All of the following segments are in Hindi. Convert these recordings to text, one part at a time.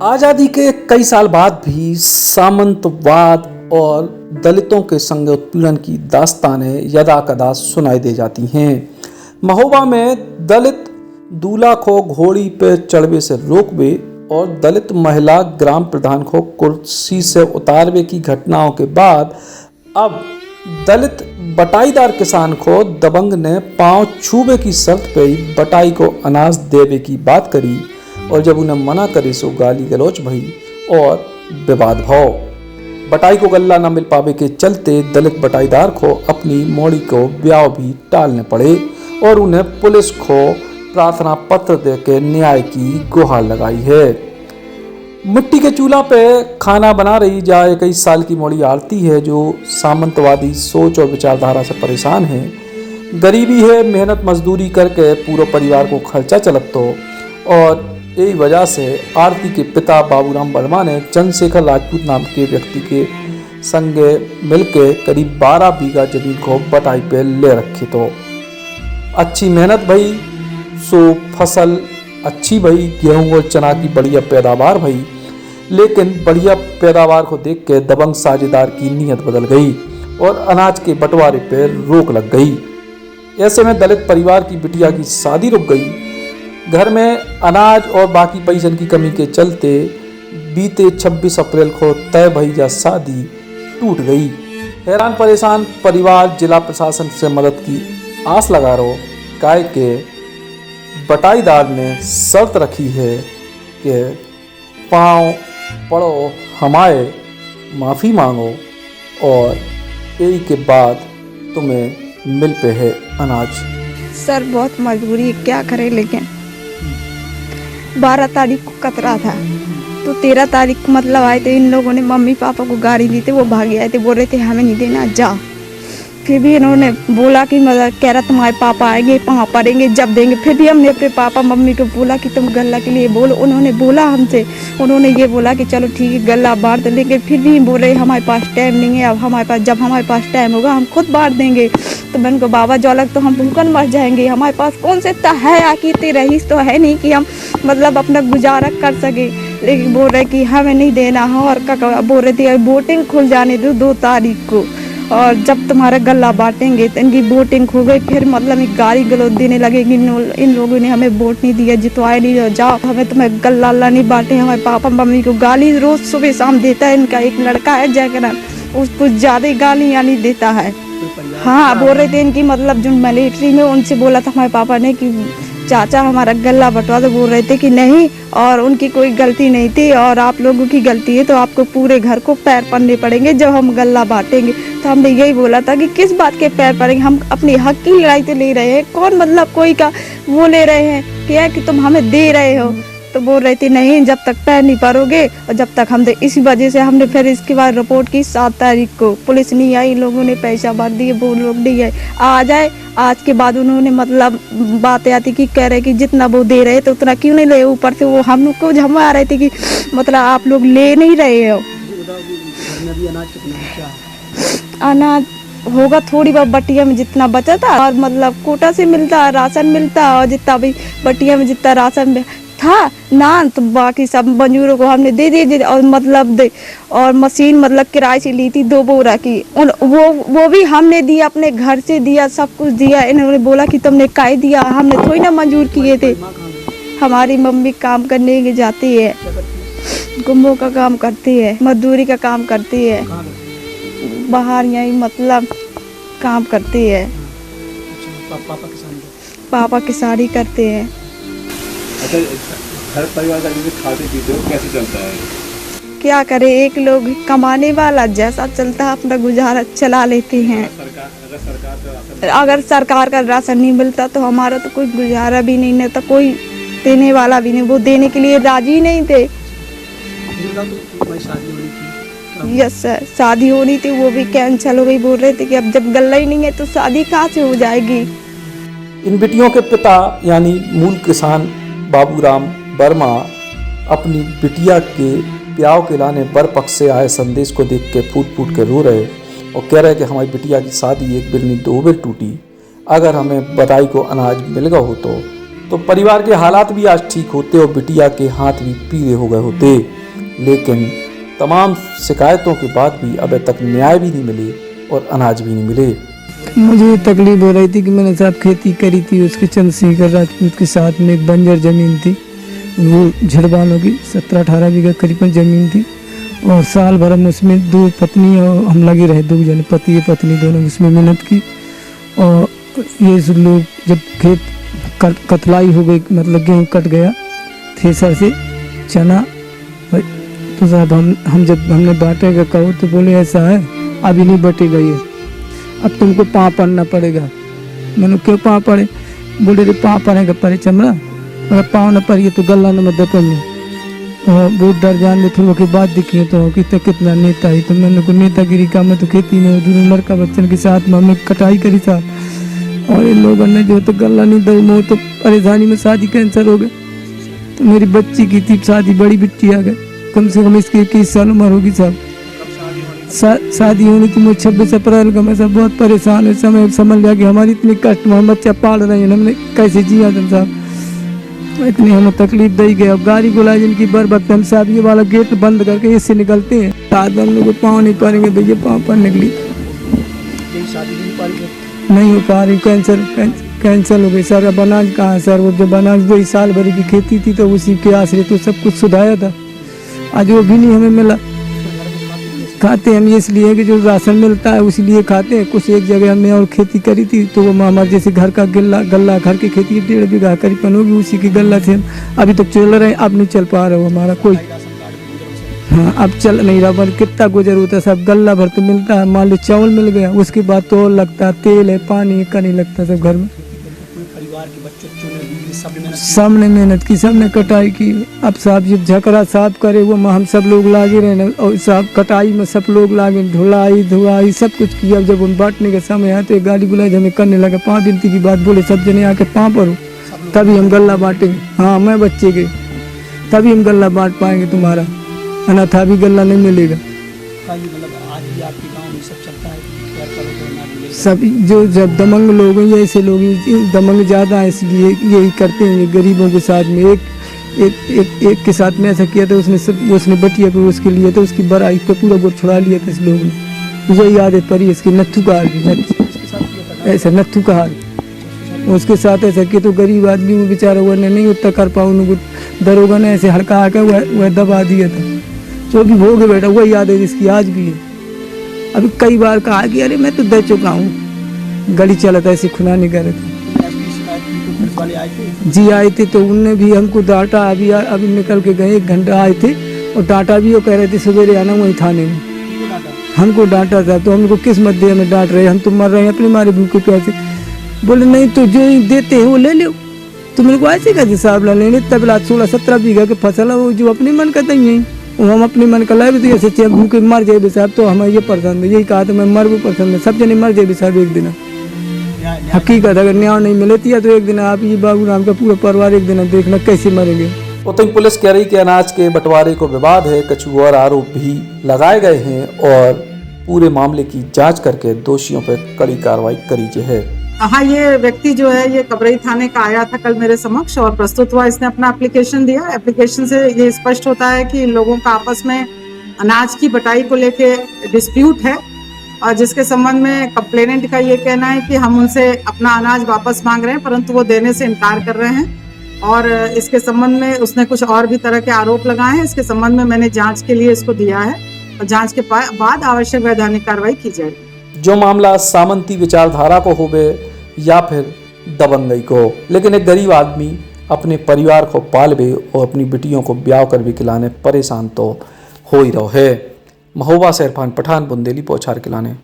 आज़ादी के कई साल बाद भी सामंतवाद और दलितों के संग उत्पीड़न की दास्तानें यदाकदा सुनाई दे जाती हैं। महोबा में दलित दूल्हा को घोड़ी पर चढ़वे से रोकवे और दलित महिला ग्राम प्रधान को कुर्सी से उतारवे की घटनाओं के बाद अब दलित बटाईदार किसान को दबंग ने पांव छूबे की शर्त पे ही बटाई को अनाज देवे की बात करी और जब उन्हें मना करे सो गाली गलौच भई और विवाद भाव। बटाई को गल्ला न मिल पावे के चलते दलित बटाईदार को अपनी मौड़ी को ब्याह भी टालने पड़े और उन्हें पुलिस को प्रार्थना पत्र देकर न्याय की गुहार लगाई है। मिट्टी के चूल्हा पे खाना बना रही जा 21 साल की मौड़ी आरती है जो सामंतवादी सोच और विचारधारा से परेशान है। गरीबी है, मेहनत मजदूरी करके पूरे परिवार को खर्चा चलत तो और यही वजह से आरती के पिता बाबूराम वर्मा ने चंद्रशेखर राजपूत नाम के व्यक्ति के संगे मिलकर करीब 12 बीघा जमीन को बटाई पे ले रखी। तो अच्छी मेहनत भई सो फसल अच्छी भई, गेहूं और चना की बढ़िया पैदावार भई, लेकिन बढ़िया पैदावार को देख के दबंग साझेदार की नीयत बदल गई और अनाज के बंटवारे पे रोक लग गई। ऐसे में दलित परिवार की बिटिया की शादी रुक गई। घर में अनाज और बाकी पैसन की कमी के चलते बीते 26 अप्रैल को तय भई जा शादी टूट गई। हैरान परेशान परिवार जिला प्रशासन से मदद की आस लगा रहो काय के बटाईदार ने शर्त रखी है कि पाँव पड़ो हमारे माफ़ी मांगो और यही के बाद तुम्हें मिल पे है अनाज। सर बहुत मजबूरी है, क्या करें, लेकिन 12 तारीख को कतरा था तो 13 तारीख को मतलब आए थे। इन लोगों ने मम्मी पापा को गाड़ी दी थी, वो भागे आए थे, बोल रहे थे हमें नहीं देना जा। फिर भी इन्होंने बोला कि मतलब कह रहा तुम्हारे पापा आएंगे वहाँ पढ़ेंगे जब देंगे। फिर भी हमने अपने पापा मम्मी को बोला कि तुम गल्ला के लिए बोलो। उन्होंने बोला हमसे, उन्होंने ये बोला कि चलो ठीक है गल्ला बांट दें, लेकिन फिर भी बोल रहे हमारे पास टाइम नहीं है। अब हमारे पास जब हमारे पास टाइम होगा हम खुद बांट देंगे। तो मैंने को बाबा जो अलग तो हम भूखन मर जाएंगे, हमारे पास कौन से इतना है आखिर इतनी रईस तो है नहीं कि हम मतलब अपना गुजारा कर सके। लेकिन बोल रहे कि हमें नहीं देना है और क्या बोल रहे थे वोटिंग खुल जाने दो 2 तारीख को और जब तुम्हारा गल्ला बांटेंगे तो इनकी वोटिंग हो गई। फिर मतलब गाली गलौज देने लगेगी, इन लोगों ने हमें वोट नहीं दिया, जितवाए नहीं, जाओ हमें तुम्हें गल्ला नहीं बांटे। हमारे पापा मम्मी को गाली रोज सुबह शाम देता है। इनका एक लड़का है जयकरण, उसको ज़्यादा गालियाँ नहीं देता है। हाँ बोल रहे थे इनकी मतलब जो मिलिट्री में उनसे बोला था हमारे पापा ने कि चाचा हमारा गल्ला बंटवा। तो बोल रहे थे कि नहीं और उनकी कोई गलती नहीं थी और आप लोगों की गलती है तो आपको पूरे घर को पैर पड़ने पड़ेंगे जब हम गल्ला बांटेंगे। तो हमने यही बोला था कि किस बात के पैर पड़ेंगे, हम अपनी हक की लड़ाई तो ले रहे हैं, कौन मतलब कोई का वो ले रहे हैं क्या कि तुम हमें दे रहे हो। तो बोल रहे थे नहीं जब तक पैर नहीं पड़ोगे और जब तक हम दे। इसी वजह से हमने फिर इसके बाद रिपोर्ट की 7 तारीख को। पुलिस नहीं आई, लोगों ने पैसा भर दिए, वो लोग नहीं आए, आ जाए। आज के बाद उन्होंने मतलब बातें आती कि कह रहे कि जितना वो दे रहे तो उतना क्यों नहीं ले। ऊपर से वो हम लोग को झमा रहे थे कि मतलब आप लोग ले नहीं रहे हो। अनाज होगा थोड़ी बहुत बटिया में जितना बचा था और मतलब कोटा से मिलता राशन मिलता और जितना भी बटिया में जितना राशन था ना तो बाकी सब मजदूरों को हमने दे दिए और मतलब दे और मशीन मतलब किराए से ली थी 2 बोरा की वो भी हमने दिया, अपने घर से दिया, सब कुछ दिया। इन्होंने बोला कि तुमने काहे दिया, हमने थोड़ी ना मंजूर किए थे। हमारी मम्मी काम करने के जाती है, गुम्बों का काम करती है, मजदूरी का काम करती है, बाहर यही मतलब काम करती है। पापा किसानी करते हैं। अच्छा, घर परिवार का जैसे खाते पीते हो कैसे चलता है? क्या करे, एक लोग कमाने वाला जैसा चलता है अपना गुजारा चला लेते हैं। अगर सरकार का राशन नहीं मिलता तो हमारा तो कोई गुजारा भी नहीं था, कोई देने वाला भी नहीं, वो देने के लिए राजी नहीं थे। यस सर, शादी होनी थी वो भी कैंसिल हो गई। बोल रहे थे कि अब जब गल्ला ही नहीं है तो शादी कहाँ से हो जाएगी। इन बेटियों के पिता यानी मूल किसान बाबूराम वर्मा अपनी बिटिया के ब्याह के लाने बर पक्ष से आए संदेश को देख के फूट फूट के रो रहे और कह रहे कि हमारी बिटिया की शादी एक बिल नहीं 2 बिल टूटी। अगर हमें बटाई को अनाज मिल गया हो तो तो परिवार के हालात भी आज ठीक होते और बिटिया के हाथ भी पीले हो गए होते। लेकिन तमाम शिकायतों के बाद भी अभी तक न्याय भी नहीं मिले और अनाज भी नहीं मिले। मुझे तकलीफ हो रही थी कि मैंने साहब खेती करी थी, उसके चंद्रशेखर राजपूत के साथ में एक बंजर ज़मीन थी, वो झड़वानों की 17-18 बीघा करीबन ज़मीन थी। और साल भर हम उसमें 2 पत्नी और हम लगे रहे, 2 जने पति पत्नी दोनों उसमें मेहनत की। और ये सब लोग जब खेत कतलाई हो गई, मतलब गेहूँ कट गया थ्रेसर से चना, तो साहब हम जब हमने बांटेगा कहो तो बोले ऐसा है अभी नहीं बटेगा ये, अब तुमको पाँव पड़ना पड़ेगा। मैंने क्यों पाँव पड़े? बोले रे पाँव पड़ेगा परे चमड़ा, अगर पाँव न पड़िए तो गला न मत दपन। और बहुत डर जान दे, फिर वो के बाद दिखिए तो कितना नेता ही। तो मैंने को नेतागिरी का, मैं तो खेती में दूर उम्र का बच्चन के साथ में हमने कटाई करी था। और इन लोगों ने जो तो गला नहीं दो, मैं तो परेशानी में शादी कैंसिल हो गई। तो मेरी बच्ची की थी शादी, बड़ी बिट्टी आ गई, कम से कम इसकी 21 साल उम्र होगी साहब। शादी होनी थी मुझे 26 अप्रैल का। मैं सब बहुत परेशान है, समय समझ लिया कि हमारी इतनी कष्ट में हम बच्चा पाल रहे हैं, हमने कैसे जिया था साहब, इतनी हमें तकलीफ दी गई। अब गाड़ी बुलाई जिनकी बर वक्त हम साहब ये वाला गेट बंद करके इससे निकलते हैं, साथ में हम लोग पाँव नहीं पाएंगे भैया, पाँव पर निकली नहीं हो पा रही, कैंसिल हो गई सर। अब अनाज कहाँ है सर? वो जो अनाज 2 साल भर की खेती थी तो उसी के आश्रय तो सब कुछ सुधाया था, आज वो भी नहीं हमें मिला। खाते हम इसलिए कि जो राशन मिलता है उसी लिए खाते हैं। कुछ एक जगह हमने और खेती करी थी तो वो हमारे जैसे घर का गल्ला घर की खेती 1.5 बीघा करीबन होगी, उसी की गल्ला से हम अभी तक चल रहे हैं। अब नहीं चल पा रहा हो हमारा कोई, हाँ अब चल नहीं रहा। पर कितना गुजर होता है सब, गल्ला भर तो मिलता है, मान लो चावल मिल गया, उसके बाद तो और लगता है, तेल है पानी का नहीं लगता सब घर में। सबने मेहनत की, सबने कटाई की। अब साहब जब झकरा साफ करे वो हम सब लोग लागे रहे ना, और साहब कटाई में सब लोग लागे, धुलाई सब कुछ किया। जब हम बांटने का समय आया तो एक गाड़ी बुलाई, हमें करने लगा 5 गिनती की बात, बोले सब जने आके 5 पर हो तभी हम गल्ला बांटेंगे। हाँ मैं बच्चे के तभी हम गल्ला बांट पाएंगे तुम्हारा, अन्यथा भी गल्ला नहीं मिलेगा। सब जो जब दमंग लोग हैं, ये ऐसे लोग दमंग ज़्यादा है इसलिए यही करते हैं गरीबों के साथ में। एक के साथ में ऐसा किया था, उसने बटिया पे उसके लिए तो उसकी बड़ाई पे पूरा गोर छुड़ा लिया था इस लोगों ने। यही आदत पड़ी इसकी, नत्थू का हाल ऐसा, नत्थू का हाल उसके साथ ऐसा किया तो गरीब आदमी वो बेचारा वो नहीं उतना कर पाओ, उनको दरोगा ने ऐसे हड़का आकर वह दबा दिया था। जो भी हो गया बेटा वही आदत इसकी आज भी है। अभी कई बार कहा कि अरे मैं तो दे चुका हूँ, गली चला था ऐसे खुना नहीं कर रहे थे जी, आए थे तो उनने भी हमको डांटा। अभी निकल के गए, 1 घंटा आए थे और डांटा भी, वो कह रहे थे सवेरे आना वहीं थाने में, हमको डांटा था। तो हमको किस मध्य में डांट रहे, हम तो मर रहे हैं अपने मारे भूखे प्यासे। बोले नहीं तो जो देते हैं वो ले लो। तो मेरे को ऐसे कैसे साहब ला लेने, तबला 16-17 बीघा के फसल है, वो जो अपने मन का नहीं है हम अपने मन का लाए भी तो ऐसे भूखे मर जाए साहब। तो हमें ये पसंद है, यही कहा था मैं मर भी पसंद है, सब जने मर जाए साहब एक दिन। हकीकत अगर न्याय नहीं मिले तो एक दिन आप ये बाबू राम का पूरा परिवार एक दिन देखना कैसे मरेंगे। उतनी पुलिस कह रही कि अनाज के बंटवारे को विवाद है, कुछ और आरोप भी लगाए गए हैं और पूरे मामले की जांच करके दोषियों पर कड़ी कार्रवाई करी है। हाँ, ये व्यक्ति जो है ये कबरई थाने का आया था कल मेरे समक्ष और प्रस्तुत हुआ, इसने अपना एप्लीकेशन दिया। एप्लीकेशन से ये स्पष्ट होता है कि लोगों का आपस में अनाज की बटाई को लेके डिस्प्यूट है और जिसके संबंध में कंप्लेनेंट का ये कहना है कि हम उनसे अपना अनाज वापस मांग रहे हैं परंतु वो देने से इनकार कर रहे हैं। और इसके संबंध में उसने कुछ और भी तरह के आरोप लगाए हैं। इसके संबंध में मैंने जांच के लिए इसको दिया है और जांच के बाद आवश्यक वैधानिक कार्रवाई की जाएगी। जो मामला सामंती विचारधारा को होवे या फिर दबंगई को, लेकिन एक गरीब आदमी अपने परिवार को पालवे और अपनी बेटियों को ब्याह कर भी खिलाने परेशान तो हो ही रहो है। महोबा से इरफान पठान, बुंदेली पहुंचार खिलाने।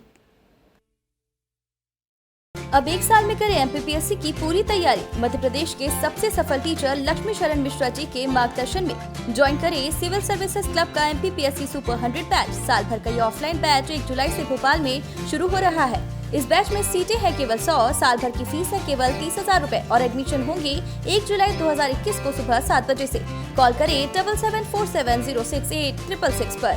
अब 1 साल में करें एमपीपीएससी की पूरी तैयारी। मध्य प्रदेश के सबसे सफल टीचर लक्ष्मी शरण मिश्रा जी के मार्गदर्शन में ज्वाइन करें सिविल सर्विसेज क्लब का एमपीपीएससी सुपर 100 बैच। साल भर का ये ऑफलाइन बैच 1 जुलाई से भोपाल में शुरू हो रहा है। इस बैच में सीटें हैं केवल 100, साल भर की फीस है केवल 30,000 रुपए और एडमिशन होंगे 1 जुलाई 2021 को सुबह 7 बजे से। कॉल करें 7747068666 पर।